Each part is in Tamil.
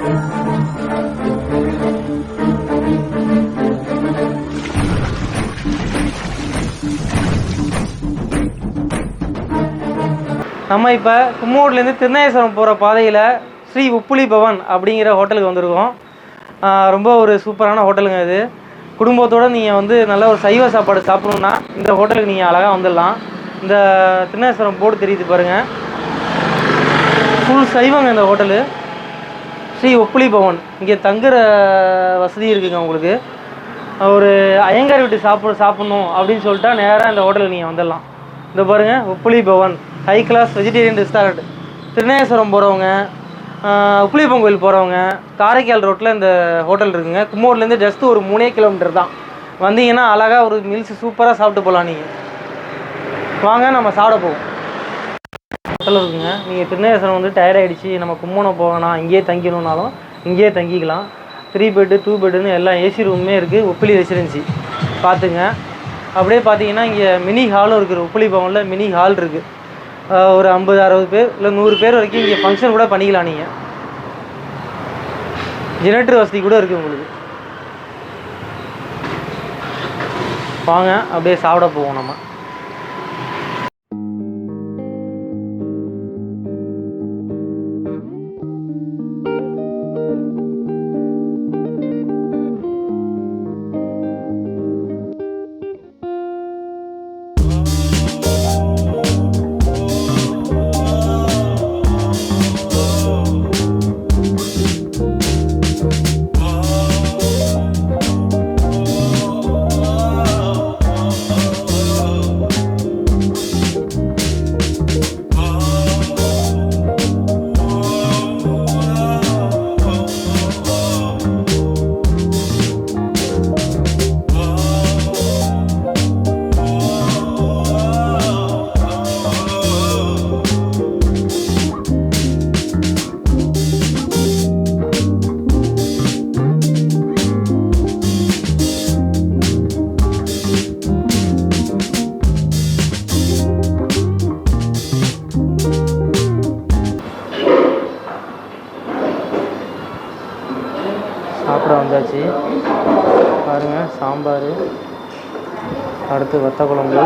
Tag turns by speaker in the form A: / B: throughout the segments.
A: நம்ம இப்போ கும்மோட்லேருந்து திருநாகேஸ்வரம் போகிற பாதையில் ஸ்ரீ உப்புளி பவன் அப்படிங்கிற ஹோட்டலுக்கு வந்திருக்கோம். ரொம்ப ஒரு சூப்பரான ஹோட்டலுங்க இது. குடும்பத்தோடு நீங்கள் வந்து நல்ல ஒரு சைவ சாப்பாடு சாப்பிடணுன்னா இந்த ஹோட்டலுக்கு நீங்கள் அழகாக வந்துடலாம். இந்த திருநாகேஸ்வரம் போர்டு தெரியுது பாருங்கள், ஃபுல் சைவங்க இந்த ஹோட்டலு. ஸ்ரீ உப்புளி பவன். இங்கே தங்குற வசதி இருக்குதுங்க உங்களுக்கு. ஒரு ஐயங்கார் வீட்டு சாப்பிட்ணும் அப்படின்னு சொல்லிட்டா நேராக இந்த ஹோட்டலுக்கு நீங்கள் வந்துடலாம். இந்த பாருங்கள், Uppili Bhavan high class vegetarian restaurant. Thirunageswaram போகிறவங்க, உப்புளியப்பன் கோயில் போகிறவங்க, காரைக்கால் ரோட்டில் இந்த ஹோட்டல் இருக்குதுங்க. கும்மோட்லேருந்து ஜஸ்ட் ஒரு 3 கிலோமீட்டர் தான். வந்தீங்கன்னா அழகாக ஒரு மீல்ஸ் சூப்பராக சாப்பிட்டு போகலாம். நீங்கள் வாங்க, நம்ம சாப்பிட போவோம். ஹோட்டல் இருக்குங்க. நீங்கள் திருநாகேஸ்வரம் வந்து டயர்ட் ஆகிடுச்சு, நம்ம கும்போணம் போகணும், இங்கேயே தங்கிடணுன்னாலும் இங்கேயே தங்கிக்கலாம். 3 பெட்டு 2 பெட்டுன்னு எல்லாம் ஏசி ரூமே இருக்குது. உப்புளி ரெசிடென்சி பார்த்துங்க. அப்படியே பார்த்தீங்கன்னா இங்கே மினி ஹாலும் இருக்குது. உப்புளி பவனில் மினி ஹால் இருக்குது. ஒரு 50-60 பேர் இல்லை 100 பேர் வரைக்கும் இங்கே ஃபங்க்ஷன் கூட பண்ணிக்கலாம். நீங்கள் ஜெனரேட்டர் வசதி கூட இருக்குது உங்களுக்கு. வாங்க, அப்படியே சாப்பிட போவோம் நம்ம. சாப்பிட வந்தாச்சு பாருங்கள். சாம்பார், அடுத்து வத்த குழம்பு,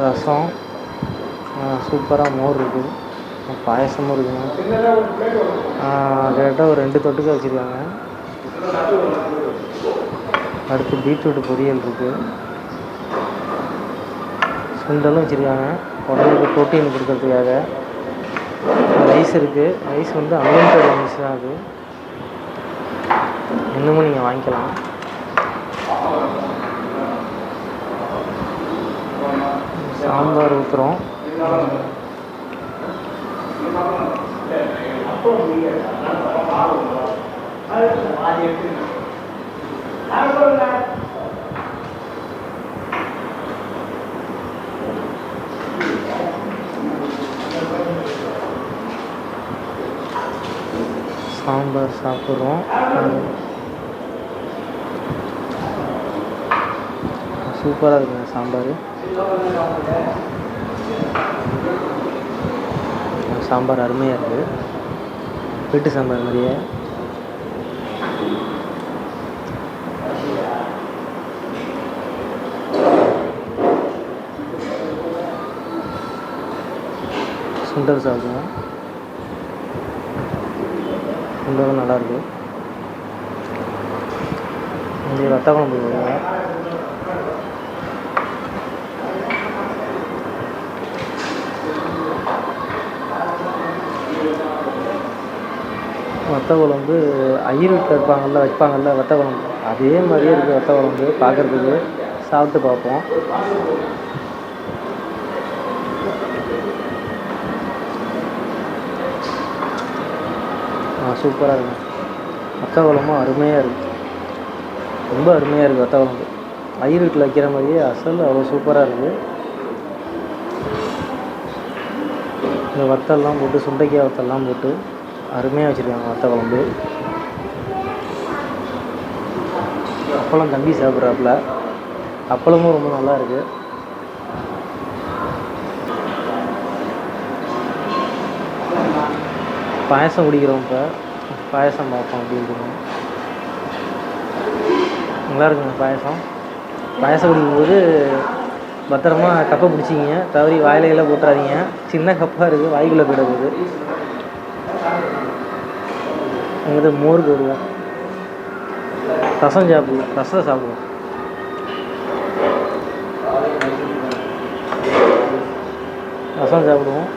A: ரசம், சூப்பராக மோர் இருக்குது, பாயசமும் இருக்குங்க. கரெக்டாக ஒரு 2 தொட்டுக்க வச்சுருக்காங்க. அடுத்து பீட்ரூட் பொரியல் இருக்குது, சுண்டலும் வச்சுருக்காங்க உடம்புக்கு ப்ரோட்டீன் கொடுக்கறதுக்காக. ரைஸ் இருக்குது. ரைஸ் வந்து அன்லிமிட்டட் ரைஸ் தான். அது இன்னமும் நீங்கள் வாங்கிக்கலாம். சாம்பார் ஊற்றுறோம். சாம்பார் சாப்பிட்றோம். சூப்பராக இருக்குங்க சாம்பார். சாம்பார் அருமையாக இருக்குது. வீட்டு சாம்பார் மாதிரியே. சுண்டல் சாப்பிடுவோம். சுண்டலும் நல்லாயிருக்கு. இங்கே வத்த குழம்பு போடுவோம். வத்த குழம்பு ஐயர் வீட்டில் வைப்பாங்கள்ல வத்த குழம்பு, அதே மாதிரியே இருக்குது வத்த குழம்பு பார்க்குறதுக்கு. சாப்பிட்டு பார்ப்போம். சூப்பராக இருக்குது. வத்த குழம்பும் அருமையாக இருக்குது. ரொம்ப அருமையாக இருக்குது வத்த குழம்பு. ஐயர் வீட்டில் வைக்கிற மாதிரியே அசல் அவ்வளோ சூப்பராக இருக்குது. இந்த வத்தல்லாம் போட்டு, சுண்டைக்காய் வத்தல்லாம் போட்டு அருமையாக வச்சுருக்காங்க வத்த குழம்பு. அப்பளம் தம்பி சாப்பிட்றாப்புல. அப்பளமும் ரொம்ப நல்லா இருக்குது. பாயசம் குடிக்கிறோம். இப்போ பாயசம் பார்ப்போம் அப்படி இருக்குங்க. நல்லா இருக்குங்க பாயசம். பாயசம் குடிக்கும்போது பத்திரமா கப்பை பிடிச்சிங்க, தவறி வாயிலையெல்லாம் போட்டுறாதீங்க. சின்ன கப்பாக இருக்குது, வாய்க்குள்ளே போயிட போகுது. அங்கே மோருக்கு வருவோம். ரசம் சாப்பிடுவோம், ரசம் சாப்பிடுவோம். ரசம் சாப்பிடுவோம்.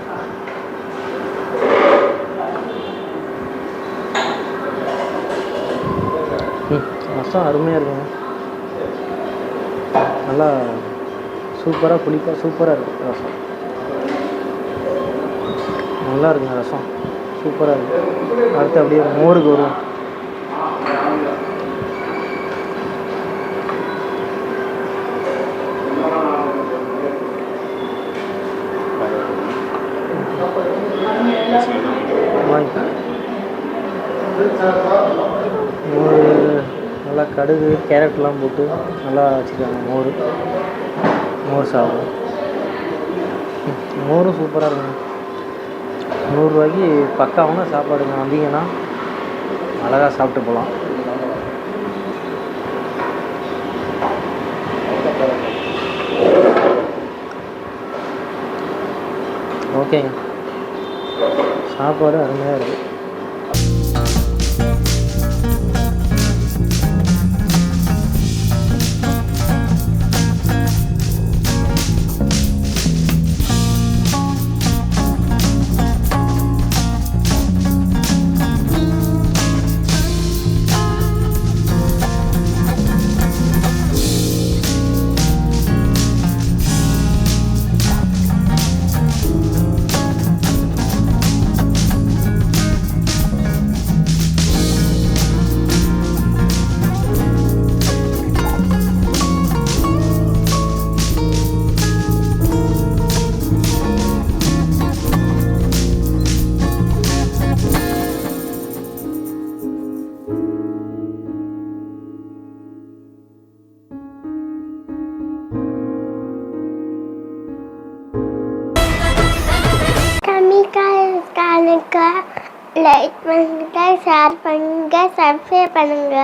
A: ரசம் அருமையாக இருக்குங்க, நல்லா சூப்பராக புளிப்பாக சூப்பராக இருக்குது ரசம். நல்லா இருக்குங்க ரசம், சூப்பராக இருக்குது. அடுத்து அப்படியே மோருக்கு வருவோம். மோர் நல்லா கடுகு கேரட்லாம் போட்டு நல்லா வச்சுருக்காங்க. மோர் சாப்பிடும். மோரும் சூப்பராக இருக்குங்க. 100 ரூபாய்க்கு பக்காவான சாப்பாடுங்க. வந்தீங்கன்னா அழகாக சாப்பிட்டு போகலாம். ஓகேங்க, சாப்பாடு அருமையாக இருக்குது.
B: லைக் பண்ணுங்க, ஷேர் பண்ணுங்க, சப்ஸ்கிரைப் பண்ணுங்க.